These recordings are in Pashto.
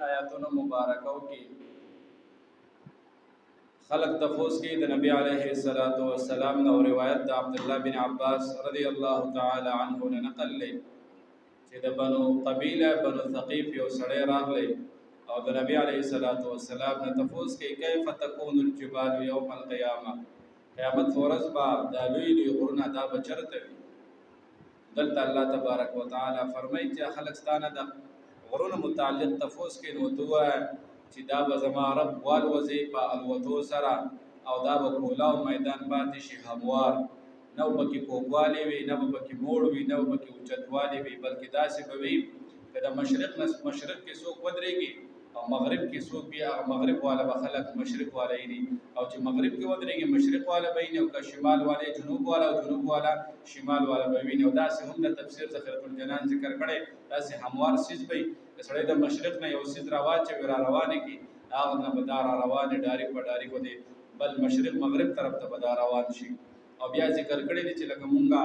آیاتونو مبارکو کې خلق تفوس کې د نبی علیه الصلاۃ والسلام نو روایت د عبد الله بن عباس رضی الله تعالی عنه نه نقل لې چې د بنو قبیله بنو ثقيف یو سړی راغلی او د نبی علیه الصلاۃ والسلام نه تفوس کې کیف تكون الجبال یوم القیامه قیامت ورځ با د لوی غرونه دا بچرته وي. دلته الله تبارک وتعالى فرمایي چې خلق ستانه د غرونه متعلق تفوس کې نو دوه چې دا به زما رب والوځي په الوتو سره او دا به کولاو میدان پاتې شي هموار، نه به پکې کوږوالی وي، نه به پکې موړ وي، نه به پکې اوچتوالی وي، بلکې داسې به وي که د مشرق کې څوک ودرېږي او مغرب کې څوک بیا مغرب والا به خلک مشرق والا وي، او چې مغرب کې ودرېږي مشرق والا به وي، او که شمال والا جنوب والا او جنوب والا شمال والا به وي. او داسې هم د تفسیر ذخیرة الجنان ذکر کړی داسې هموار سیز به وي که سړی د مشرق نه یو سیز راواچوي را روانې کړي هغه نه به دا را روانې ډارې په ډارې ودې بل مشرق مغرب طرف ته به دا روان شي. او بیا ذکر کړی دی چې لکه مونږه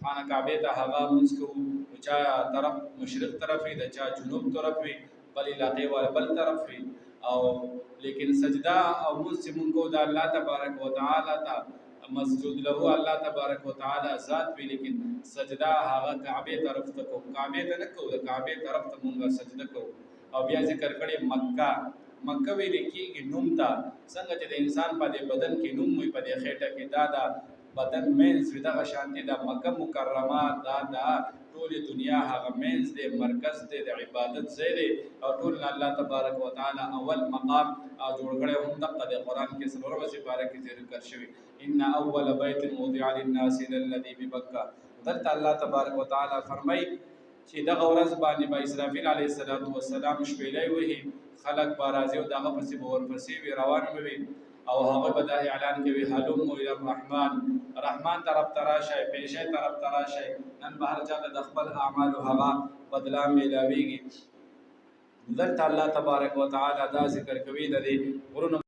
خانه کعبې ته هغه مونځ کوو نو چا طرف مشرق طرف وي د چا جنوب طرف وي بل علاقې والا بل طرف وي، او لیکن سجده او مونځ چې مونږ کوو د الله تبارک وتعالی ته مسجود له الله تبارک وتعالی ذات وی، لیکن سجده هغه کعبې طرف ته کوو، کعبې ته نه کوو، د کعبې طرف ته مونږ سجده کوو. او بیا ذکر کړی مکه ویل کېږي نوم ته څنګه چې د انسان په دې بدن کې نوم وي په دې خېټه کې دا بدن مینز وي دغه شانتي د مکه مکرمه دا ټولې دنیا هغه مینز دی مرکز دی د عبادت ځای دی او ټول الله تبارک وتعالی اول مقام جوړ کړی هم دغه د قرآن کې څلورمه سپاره کې ذکر شوی ان اول بیت وضع للناس للذي ببکه. دلته الله تبارک وتعالی فرمایي چې دغه ورځ باندې به اسرافیل علیه السلام شپېلۍ وهي خلق به راځي او دغه پسې به ورپسې وي روان به وي او هغه به دا اعلان کوي هلموا الى الرحمن، رحمان طرف ته راشئ، پیشې طرف ته راشئ، نن به هر چا ته د خپل اعمالو هغه بدله میلاویږي. دلته الله تبارک وتعالی دا ذکر کوي د دې غرونو